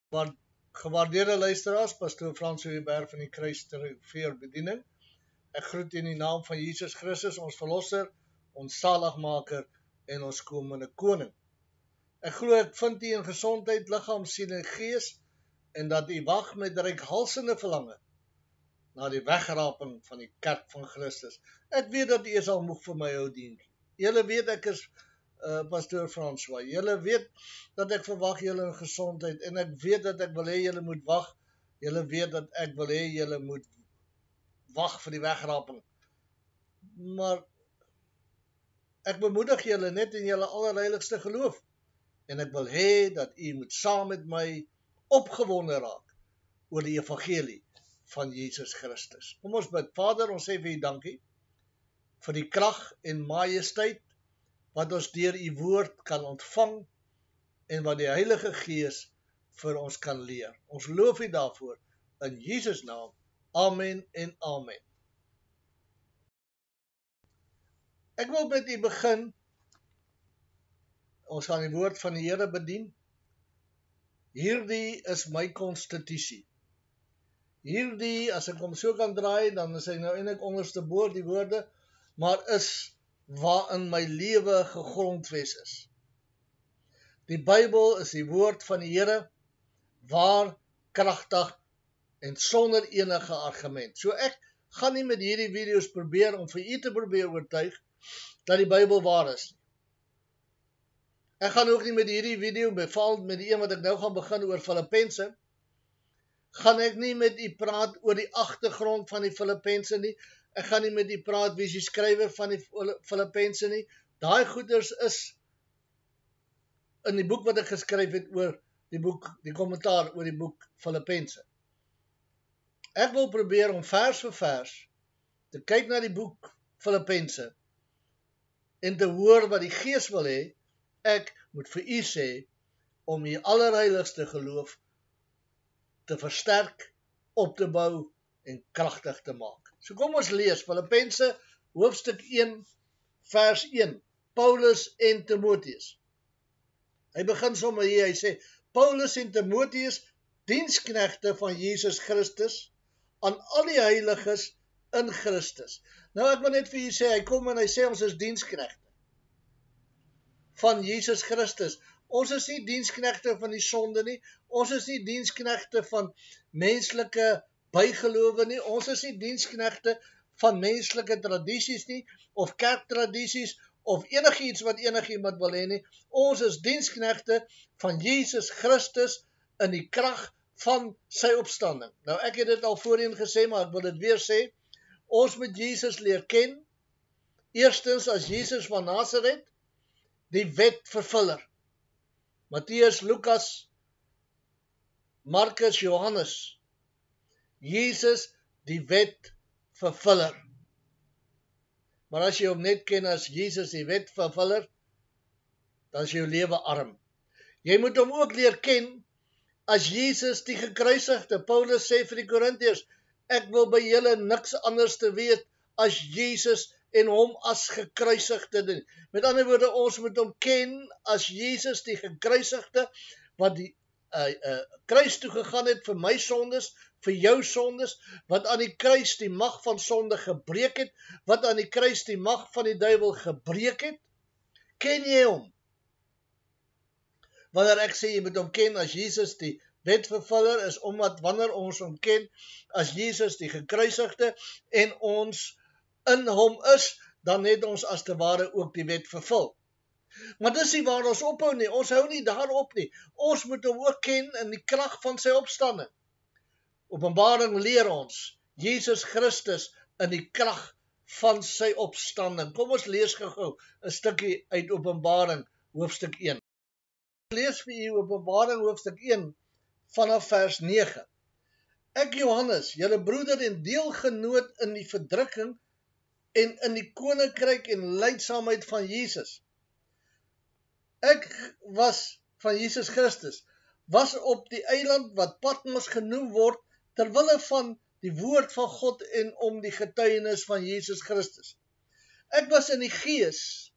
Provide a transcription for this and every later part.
Gewaardeerde luisteraars, pastoor Frans Huber van die Kruisveer Bediening. Ek groet in die naam van Jesus Christus, ons verlosser, ons saligmaker en ons komende koning. Ek glo ek vind u in gesondheid, liggaam, siel en gees, en dat u wag met reikhalsende verlange na die wegraping van die kerk van Christus. Ek weet dat u is al moeg vir my ou dientjie. Julle weet ek is pastoor François. Julle weet dat ek verwag julle in gesondheid en ek weet dat ek wil hê julle moet wag. Julle weet dat ek wil hê julle moet wag vir die wegraping. Maar ek bemoedig julle net in julle allerheiligste geloof en ek wil hê dat u moet saam met my opgewonde raak oor die evangelie van Jesus Christus. Kom ons bid. Vader, ons sê vir u dankie vir die krag en majesteit wat ons deur u woord kan ontvang en wat die Heilige Gees vir ons kan leer. Ons loof u daarvoor in Jesus naam. Amen en amen. Ek wil met u begin. Ons gaan die woord van die Here bedien. Hierdie is my konstitusie. Hierdie, as ek hom so kan draai, dan is hy nou eintlik onderste bo die woorde, maar is waarin my lewe gegrondves is. Die Bybel is die woord van die Here, waar, kragtig en sonder enige argument. So ek gaan nie met hierdie video's probeer om vir u te probeer oortuig dat die Bybel waar is. Ek gaan ook nie met hierdie video, beval met die een wat ek nou gaan begin oor Filippense, gaan ek nie met u praat oor die agtergrond van die Filippense nie. Ek gaan nie met u praat wie is die skrywer van die Filippense nie. Daai goeders is in die boek wat ek geskryf het oor die kommentaar oor die boek Filippense. Ek wil probeer om vers vir vers te kyk na die boek Filippense en te hoor wat die Gees wil hê. Ek moet vir u sê om u allerheiligste geloof te versterk, op te bou en kragtig te maak. So kom ons lees Filippense hoofstuk 1 vers 1. Paulus en Timotheus. Hy begin sommer hier, hy sê Paulus en Timotheus, diensknegte van Jesus Christus aan al die heiliges in Christus. Nou ek wil net vir julle sê, hy kom en hy sê ons is diensknegte van Jesus Christus. Ons is nie diensknegte van die sonde nie. Ons is nie diensknegte van menslike bygelowe nie. Ons is nie diensknegte van menslike tradisies nie, of kerktradisies, of enigiets wat enigiemand wil hê nie. Ons is diensknegte van Jesus Christus in die krag van sy opstanding. Nou ek het dit al voorheen gesê, maar ek wil dit weer sê. Ons moet Jesus leer ken. Eerstens as Jesus van Nazareth, die wetvervuller. Matteus, Lukas, Markus, Johannes. Jesus, die wetvervuller. Maar as jy hom net ken as Jesus, die wetvervuller, dan is jou lewe arm. Jy moet hom ook leer ken as Jesus, die gekruisigde. Paulus sê vir die Korintiërs, ek wil by julle niks anders te weet as Jesus en hom as gekruisigde doen. Met ander woorde, ons moet hom ken as Jesus die gekruisigde, wat die kruis toe gegaan het vir my sondes, vir jou sondes, wat aan die kruis die mag van sonde gebreek het, wat aan die kruis die mag van die duiwel gebreek het. Ken jy hom? Wanneer ek sê jy moet hom ken as Jesus die wetvervuller, is omdat wanneer ons hom ken as Jesus die gekruisigde en ons in hom is, dan het ons as te ware ook die wet vervul. Maar dis nie waar ons ophou nie, ons hou nie daarop nie. Ons moet hom ook ken in die krag van sy opstanding. Openbaring leer ons, Jesus Christus in die krag van sy opstanding. Kom ons lees gou 'n stukkie uit Openbaring hoofstuk 1. Ek lees vir u Openbaring hoofstuk 1 vanaf vers 9. Ek Johannes, julle broeder en deelgenoot in die verdrukking en in die koninkryk en lydsaamheid van Jesus. Ek was van Jesus Christus, was op die eiland wat Patmos genoem word, terwille van die woord van God en om die getuienis van Jesus Christus. Ek was in die gees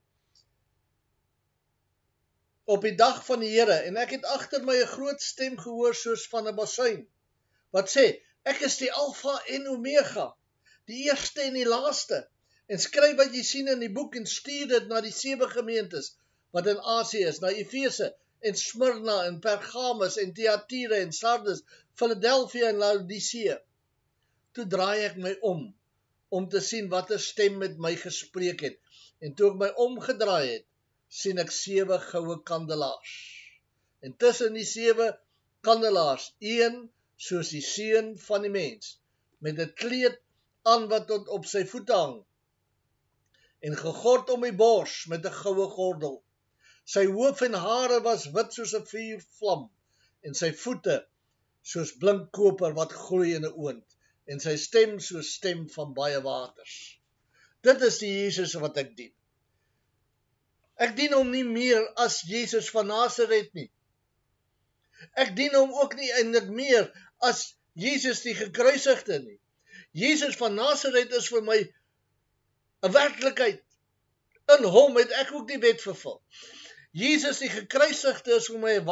op die dag van die Here, en ek het agter my 'n groot stem gehoor soos van 'n basuin, wat sê, ek is die Alfa en Omega, die eerste en die laaste, en skryf wat jy sien in die boek en stuur dit na die 7 gemeentes, wat in Asië is, na Efese, en Smyrna, en Pergamus, en Thyatira, en Sardis, Philadelphia en Laodicea. Toe draai ek my om te sien wat 'n stem met my gespreek het, en toe ek my omgedraai het, sien ek 7 goue kandelaars. En tussen die 7 kandelaars, een soos die seun van die mens, met 'n kleed aan wat tot op sy voete hang, en gegord om die bors met 'n goue gordel. Sy hoof en hare was wit soos 'n vuurvlam, en sy voete soos blink koper wat gloei in 'n oond, en sy stem soos stem van baie waters. Dit is die Jesus wat ek dien. Ek dien hom nie meer as Jesus van Nasaret nie. Ek dien hom ook nie eintlik meer as Jesus die gekruisigde nie. Jesus van Nasaret is vir my 'n werklikheid. In hom het ek ook die wet vervul. Jesus die gekruisigde is vir my 'n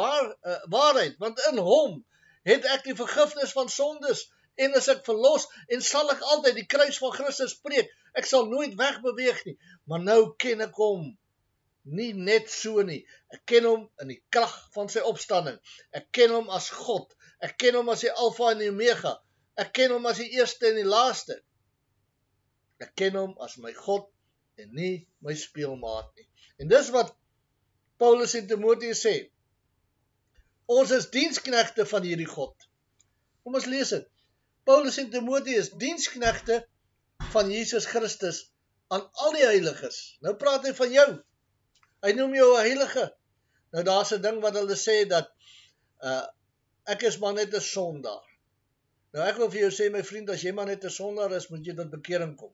waarheid, want in hom het ek die vergifnis van sondes, en as ek verlos, en sal ek altyd die kruis van Christus preek. Ek sal nooit wegbeweeg nie, maar nou ken ek hom. Nie net so nie, ek ken hom in die krag van sy opstanding, ek ken hom as God, ek ken hom as die Alfa en die Omega, ek ken hom as die eerste en die laaste, ek ken hom as my God en nie my speelmaat nie. En dis wat Paulus en Timoteus sê, ons is diensknegte van hierdie God. Kom ons lees dit, Paulus en Timoteus, diensknegte van Jesus Christus aan al die heiliges. Nou praat hy van jou. Hy noem jou 'n heilige. Nou daar's 'n ding wat hulle sê dat ek is maar net 'n sondaar. Nou ek wil vir jou sê, my vriend, as jy maar net 'n sondaar is, moet jy tot bekering kom.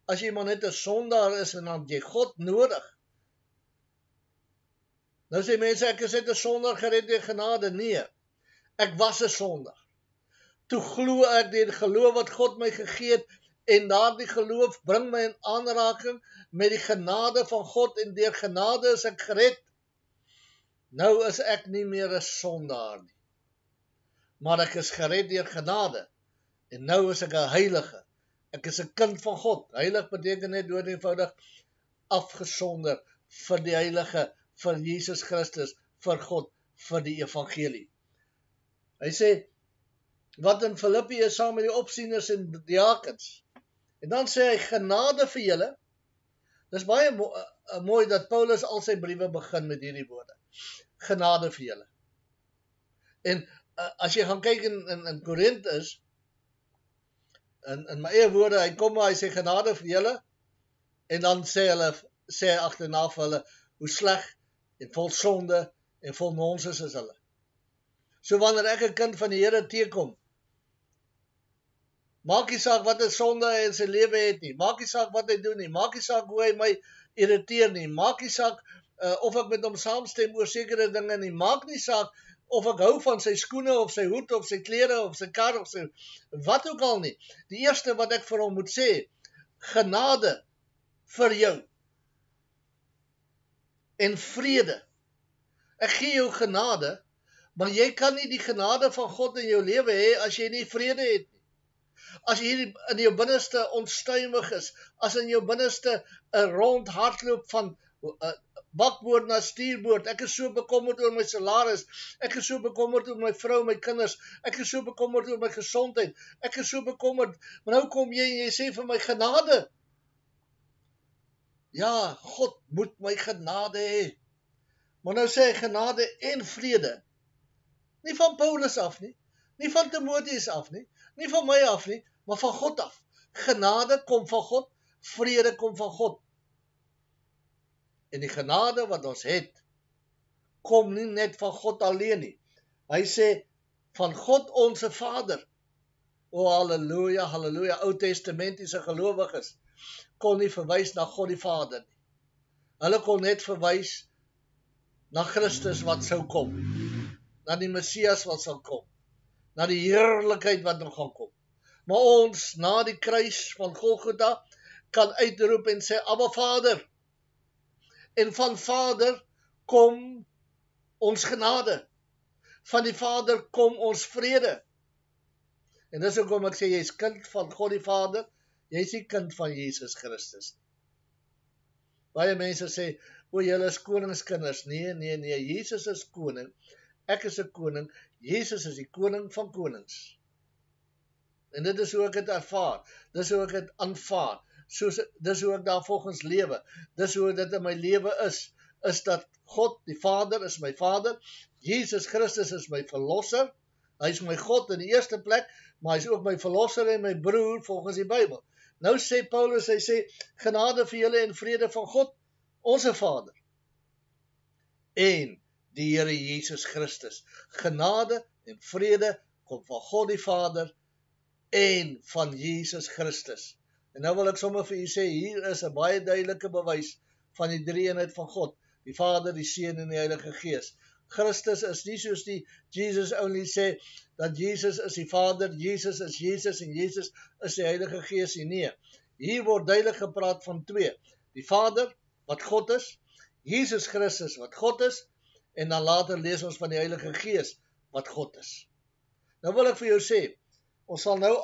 As jy maar net 'n sondaar is en dan het jy God nodig. Nou sê mense, ek is net 'n sondaar gered deur genade. Nee, ek was 'n sondaar. Toe glo ek deur geloof wat God my gegee het, en daardie geloof bring my in aanraking met die genade van God, en deur genade is ek gered. Nou is ek nie meer 'n sondaar nie, maar ek is gered deur genade, en nou is ek 'n heilige. Ek is 'n kind van God. Heilig beteken net dood eenvoudig afgesonder vir die heilige, vir Jesus Christus, vir God, vir die evangelie. Hy sê, wat in Filippi is saam met die opsieners en diakens. En dan sê hy, genade vir julle. Dis baie mooi dat Paulus al sy briewe begin met hierdie woorde. Genade vir julle. En as jy gaan kyk in Korintus, in my eie woorde, hy kom maar, hy sê genade vir julle, en dan sê hy agterna vir hulle, hoe sleg en vol sonde en vol nonsens is hulle. So wanneer ek 'n kind van die Here teekom, maak nie saak wat 'n sonde hy in sy lewe het nie, maak nie saak wat hy doen nie, maak nie saak hoe hy my irriteer nie, maak nie saak of ek met hom saamstem oor sekere dinge nie, maak nie saak of ek hou van sy skoene, of sy hoed, of sy klere, of sy kar, of sy wat ook al nie. Die eerste wat ek vir hom moet sê, genade vir jou en vrede. Ek gee jou genade, maar jy kan nie die genade van God in jou lewe hê as jy nie vrede het nie. As jy in jou binneste onstuimig is, as in jou binneste 'n rond hardloop van bakboord na stuurboord, ek is so bekommerd oor my salaris, ek is so bekommerd oor my vrou, my kinders, ek is so bekommerd oor my gesondheid, ek is so bekommerd, maar nou kom jy en jy sê vir my genade. Ja, God moet my genade hê. Maar nou sê hy genade en vrede. Nie van Paulus af nie, nie van Timoteus af nie, nie van my af nie, maar van God af. Genade kom van God, vrede kom van God. En die genade wat ons het, kom nie net van God alleen nie. Hy sê, van God onze Vader. O, halleluja, halleluja, Ou Testamentiese gelowiges, kon nie verwys na God die Vader nie. Hulle kon net verwys na Christus wat sou kom, na die Messias wat sal kom, na die heerlikheid wat nog gaan kom. Maar ons, na die kruis van Golgotha, kan uitroep en sê, Abba Vader. En van Vader kom ons genade. Van die Vader kom ons vrede. En dis hoekom ek sê, jy is kind van God die Vader, jy is nie kind van Jesus Christus. Baie mense sê, o, julle is koningskinders. Nee, Jesus is koning, ek is 'n koning, Jesus is die koning van konings. En dit is hoe ek dit ervaar, dis hoe ek dit aanvaar, dis hoe ek daar volgens lewe, dis hoe dit in my lewe is dat God die Vader is my Vader, Jesus Christus is my verlosser, hy is my God in die eerste plek, maar hy is ook my verlosser en my broer volgens die Bybel. Nou sê Paulus, hy sê, genade vir julle en vrede van God, onze Vader, en die Here Jesus Christus. Genade en vrede kom van God die Vader en van Jesus Christus. En nou wil ek sommer vir u sê, hier is 'n baie duidelike bewys van die drie-eenheid van God, die Vader, die Seun en die Heilige Gees. Christus is nie soos die Jesus only sê, dat Jesus is die Vader, Jesus is Jesus en Jesus is die Heilige Gees. Nee, hier word duidelik gepraat van twee. Die Vader, wat God is, Jesus Christus, wat God is, en dan later lees ons van die Heilige Gees, wat God is. Nou wil ek vir jou sê, ons sal nou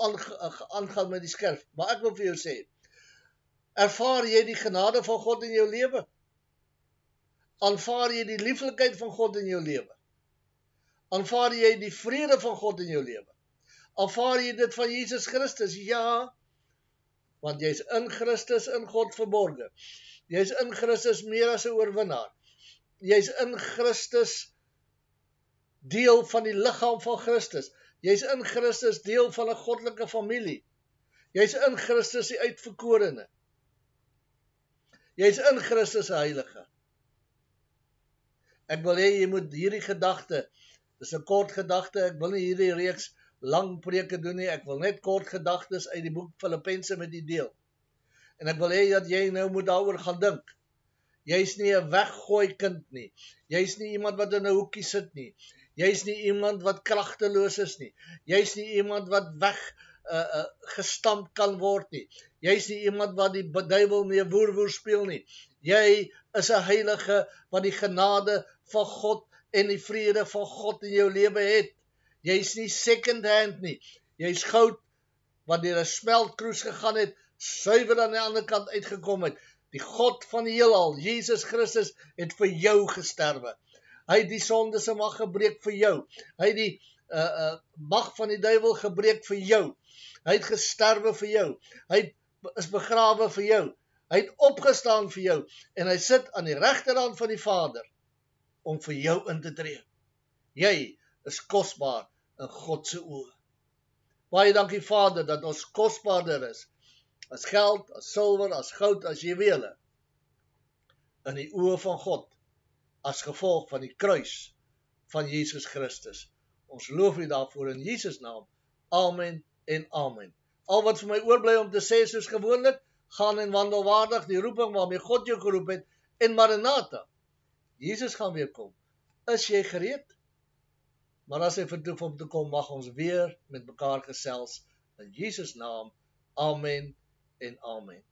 aangaan met die skerf, maar ek wil vir jou sê, ervaar jy die genade van God in jou lewe? Aanvaar jy die lieflikheid van God in jou lewe? Aanvaar jy die vrede van God in jou lewe? Aanvaar jy dit van Jesus Christus? Ja, want jy is in Christus in God verborge. Jy is in Christus meer as 'n oorwinnaar. Jy is in Christus deel van die liggaam van Christus. Jy is in Christus deel van 'n goddelike familie. Jy is in Christus die uitverkorene. Jy is in Christus 'n heilige. Ek wil hê jy moet hierdie gedagte, dis 'n kort gedagte, ek wil nie hierdie reeks lang preke doen nie, ek wil net kort gedagtes uit die boek Filippense met u deel. En ek wil hê dat jy nou moet daaroor gaan dink. Jy is nie 'n weggooi kind nie. Jy is nie iemand wat in 'n hoekie sit nie. Jy is nie iemand wat kragteloos is nie. Jy is nie iemand wat gestamp kan word nie. Jy is nie iemand wat die duiwel mee woer speel nie. Jy is 'n heilige wat die genade van God en die vrede van God in jou lewe het. Jy is nie second hand nie. Jy is goud wat deur 'n smeltkroes gegaan het, suiwer aan die ander kant uitgekom het. Die God van die heelal, Jesus Christus, het vir jou gesterwe. Hy het die sonde se mag gebreek vir jou. Hy het die mag van die duiwel gebreek vir jou. Hy het gesterwe vir jou. Hy is begrawe vir jou. Hy het opgestaan vir jou. En hy sit aan die regterhand van die Vader om vir jou in te tree. Jy is kosbaar in God se oë. Baie dankie Vader dat ons kosbaarder is as geld, as silwer, as goud, as juwele in die oë van God as gevolg van die kruis van Jesus Christus. Ons loof U daarvoor in Jesus naam. Amen en amen. Al wat vir my oorbly om te sê soos gewoonlik, gaan en wandel waardig die roeping waarmee God jou geroep het en Maranatha. Jesus gaan weer kom. Is jy gereed? Maar as hy vertoef om te kom, mag ons weer met mekaar gesels in Jesus naam. Amen en amen.